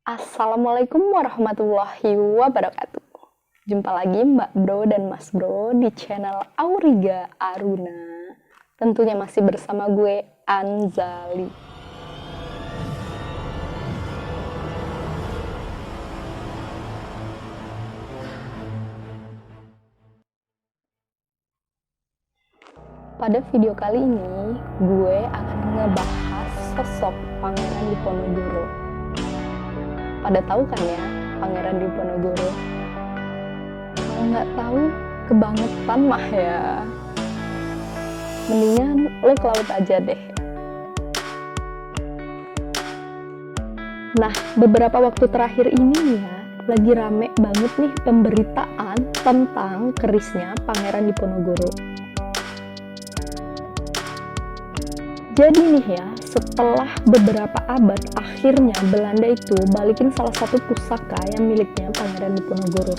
Assalamualaikum warahmatullahi wabarakatuh. Jumpa lagi Mbak Bro dan Mas Bro di channel Auriga Aruna. Tentunya masih bersama gue Anzali. Pada video kali ini gue akan ngebahas sosok Pangeran Diponegoro. Pada tahu kan ya Pangeran Diponegoro? Kalau nggak tahu, kebangetan mah ya. Mendingan lo ke laut aja deh. Nah, beberapa waktu terakhir ini ya, lagi rame banget nih pemberitaan tentang kerisnya Pangeran Diponegoro. Jadi nih ya, setelah beberapa abad, akhirnya Belanda itu balikin salah satu pusaka yang miliknya Pangeran Diponegoro.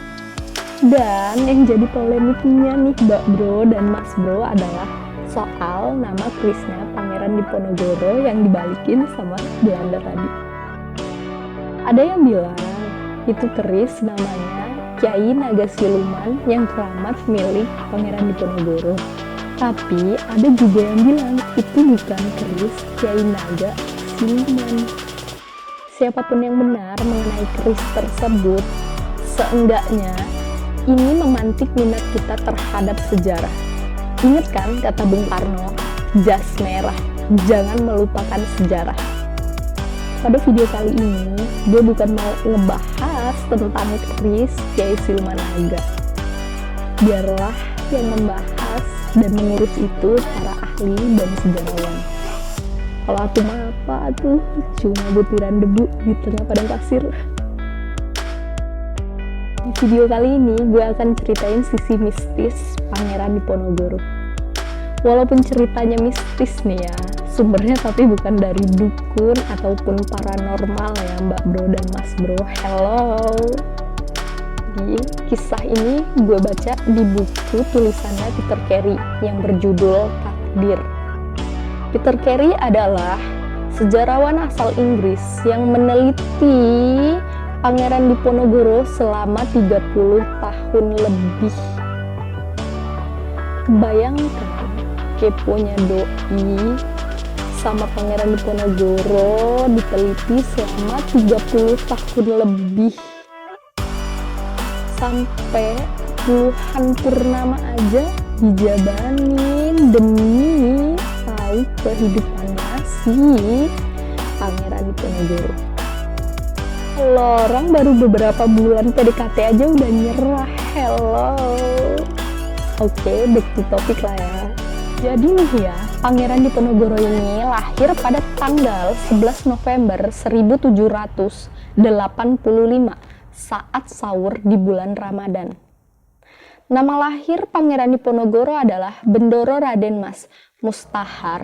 Dan yang jadi polemiknya nih Mbak Bro dan Mas Bro adalah soal nama kerisnya Pangeran Diponegoro yang dibalikin sama Belanda tadi. Ada yang bilang itu keris namanya Kyai Naga Siluman yang keramat milik Pangeran Diponegoro. Tapi ada juga yang bilang itu bukan keris Kyai Naga Siluman. Siapapun yang benar mengenai keris tersebut, seenggaknya ini memantik minat kita terhadap sejarah. Ingat kan kata Bung Karno, jas merah, jangan melupakan sejarah. Pada video kali ini, gue bukan mau ngebahas tentang keris Kyai Siluman Naga. Biarlah yang membahas dan mengurus itu para ahli dan sejarawan. Kalau aku mah apa tuh, cuma butiran debu di tengah padang pasir. Di video kali ini gue akan ceritain sisi mistis Pangeran Diponegoro. Walaupun ceritanya mistis nih ya, sumbernya tapi bukan dari dukun ataupun paranormal ya Mbak Bro dan Mas Bro. Hello. Kisah ini gue baca di buku tulisannya Peter Carey yang berjudul Takdir. Peter Carey adalah sejarawan asal Inggris yang meneliti Pangeran Diponegoro selama 30 tahun lebih. Bayangkan keponya doi sama Pangeran Diponegoro diteliti selama 30 tahun lebih. Sampai puluhan purnama aja dijabanin demi tahu kehidupannya si Pangeran Diponegoro. Kalau orang baru beberapa bulan PDKT aja udah nyerah. Hello. Oke, back to topic lah ya. Jadi nih ya, Pangeran Diponegoro ini lahir pada tanggal 11 November 1785 saat sahur di bulan Ramadan. Nama lahir Pangeran Diponegoro adalah Bendoro Raden Mas Mustahar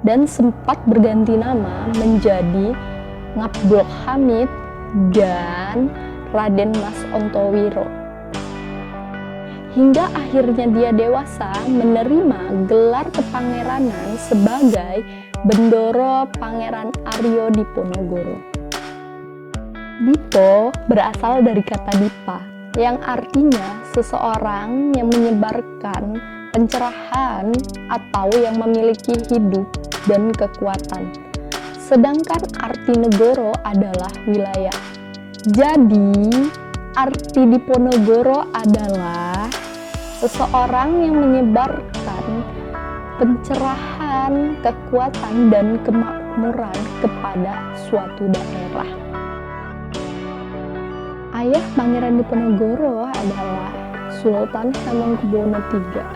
dan sempat berganti nama menjadi Ngabdul Hamid dan Raden Mas Ontowiro. Hingga akhirnya dia dewasa menerima gelar kepangeranan sebagai Bendoro Pangeran Aryo Diponegoro. Dipo berasal dari kata dipa, yang artinya seseorang yang menyebarkan pencerahan atau yang memiliki hidup dan kekuatan. Sedangkan arti negoro adalah wilayah. Jadi, arti Diponegoro adalah seseorang yang menyebarkan pencerahan, kekuatan, dan kemakmuran kepada suatu daerah. Ayah Pangeran Diponegoro adalah Sultan Hamengkubuwono III.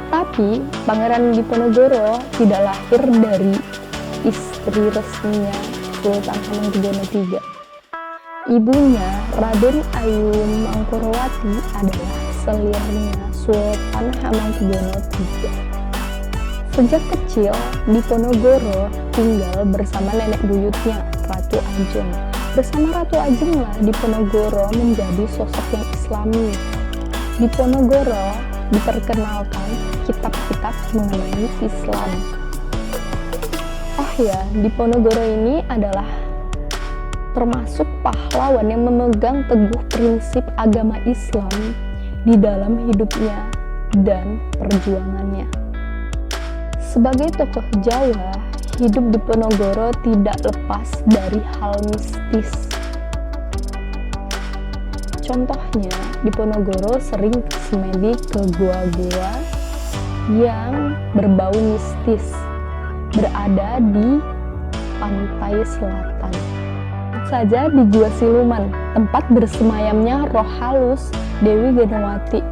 Tapi Pangeran Diponegoro tidak lahir dari istri resminya Sultan Hamengkubuwono III. Ibunya Raden Ayu Mangkurawati adalah selirnya Sultan Hamengkubuwono III. Sejak kecil, Diponegoro tinggal bersama nenek buyutnya, Ratu Ajeng. Bersama Ratu Ajeng lah Diponegoro menjadi sosok yang islami. Diponegoro diperkenalkan kitab-kitab mengenai Islam. Oh ya, Diponegoro ini adalah termasuk pahlawan yang memegang teguh prinsip agama Islam di dalam hidupnya dan perjuangannya. Sebagai tokoh Jawa, hidup Diponegoro tidak lepas dari hal mistis. Contohnya, Diponegoro sering semedi ke gua-gua yang berbau mistis, berada di pantai selatan. Saja di Gua Siluman, tempat bersemayamnya roh halus Dewi Genawati.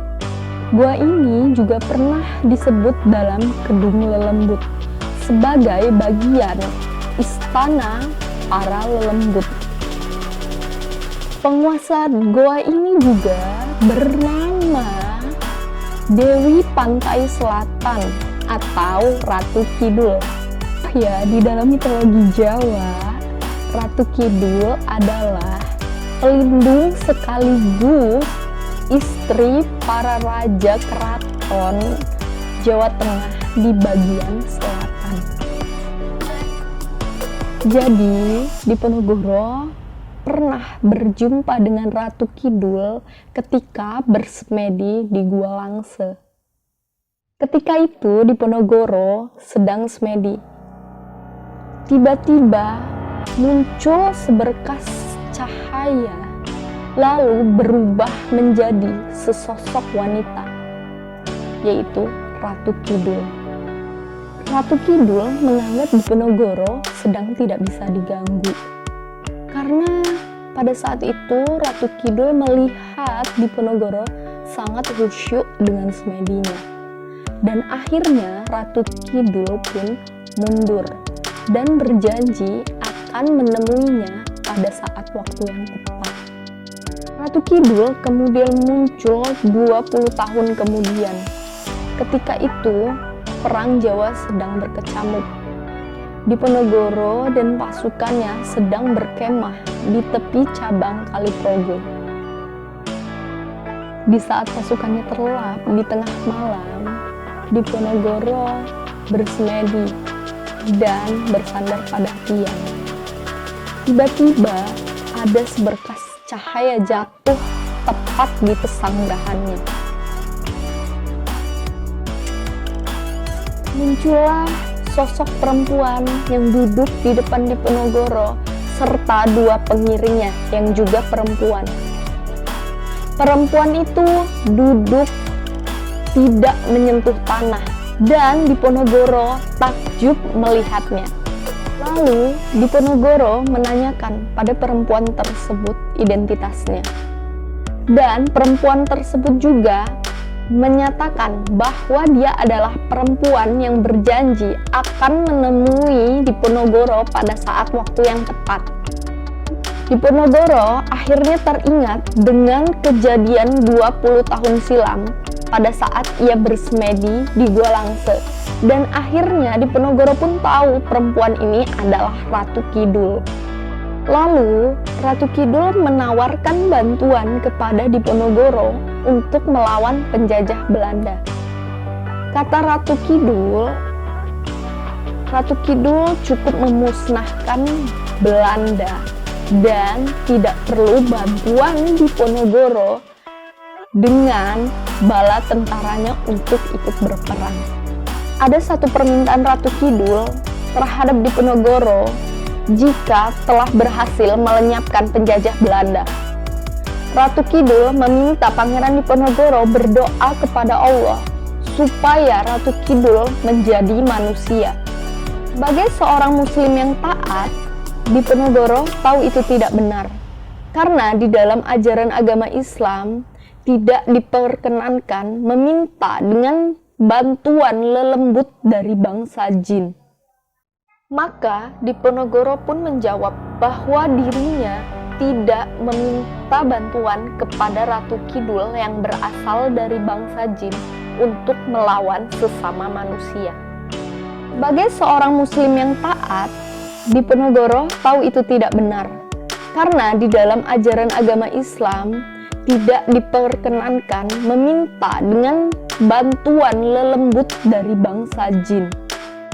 Gua ini juga pernah disebut dalam Kedung Lelembut sebagai bagian istana para lelembut. Penguasa gua ini juga bernama Dewi Pantai Selatan atau Ratu Kidul. Ya, di dalam mitologi Jawa, Ratu Kidul adalah pelindung sekaligus istri para raja keraton Jawa Tengah di bagian selatan. Jadi, Diponegoro pernah berjumpa dengan Ratu Kidul ketika bersemedi di Gua Langse. Ketika itu Diponegoro sedang semedi. Tiba-tiba muncul seberkas cahaya, lalu berubah menjadi sesosok wanita, yaitu Ratu Kidul. Ratu Kidul menganggap Diponegoro sedang tidak bisa diganggu. Karena pada saat itu Ratu Kidul melihat Diponegoro sangat khusyuk dengan semedinya. Dan akhirnya Ratu Kidul pun mundur dan berjanji akan menemuinya pada saat waktu yang tepat. Ratu Kidul kemudian muncul 20 tahun kemudian. Ketika itu, Perang Jawa sedang berkecamuk. Diponegoro dan pasukannya sedang berkemah di tepi cabang Kaliprogo. Di saat pasukannya terlelap di tengah malam, Diponegoro bersemedi dan bersandar pada tiang. Tiba-tiba ada seberkas cahaya jatuh tepat di pesanggrahannya. Muncullah sosok perempuan yang duduk di depan Diponegoro serta dua pengiringnya yang juga perempuan. Perempuan itu duduk tidak menyentuh tanah dan Diponegoro takjub melihatnya. Lalu Diponegoro menanyakan pada perempuan tersebut identitasnya. Dan perempuan tersebut juga menyatakan bahwa dia adalah perempuan yang berjanji akan menemui Diponegoro pada saat waktu yang tepat. Diponegoro akhirnya teringat dengan kejadian 20 tahun silam pada saat ia bersemedi di Gua Langse. Dan akhirnya Diponegoro pun tahu perempuan ini adalah Ratu Kidul. Lalu Ratu Kidul menawarkan bantuan kepada Diponegoro untuk melawan penjajah Belanda. Kata Ratu Kidul cukup memusnahkan Belanda dan tidak perlu bantuan Diponegoro dengan bala tentaranya untuk ikut berperang. Ada satu permintaan Ratu Kidul terhadap Diponegoro jika telah berhasil melenyapkan penjajah Belanda. Ratu Kidul meminta Pangeran Diponegoro berdoa kepada Allah supaya Ratu Kidul menjadi manusia. Sebagai seorang muslim yang taat, Diponegoro tahu itu tidak benar. Karena di dalam ajaran agama Islam tidak diperkenankan meminta dengan bantuan lelembut dari bangsa jin. Maka Diponegoro pun menjawab bahwa dirinya tidak meminta bantuan kepada Ratu Kidul yang berasal dari bangsa jin untuk melawan sesama manusia. Sebagai seorang muslim yang taat, Diponegoro tahu itu tidak benar. Karena di dalam ajaran agama Islam tidak diperkenankan meminta dengan bantuan lelembut dari bangsa jin.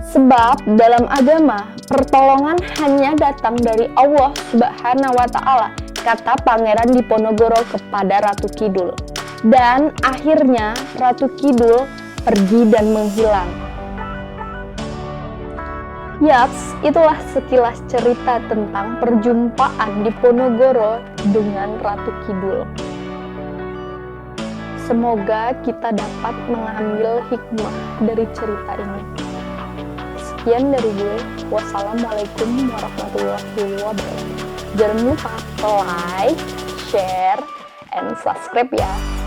Sebab dalam agama, pertolongan hanya datang dari Allah Subhanahu wa Ta'ala, kata Pangeran Diponegoro kepada Ratu Kidul. Dan akhirnya Ratu Kidul pergi dan menghilang. Yaps, itulah sekilas cerita tentang perjumpaan Diponegoro dengan Ratu Kidul. Semoga kita dapat mengambil hikmah dari cerita ini. Sekian dari gue. Wassalamualaikum warahmatullahi wabarakatuh. Jangan lupa like, share, and subscribe ya.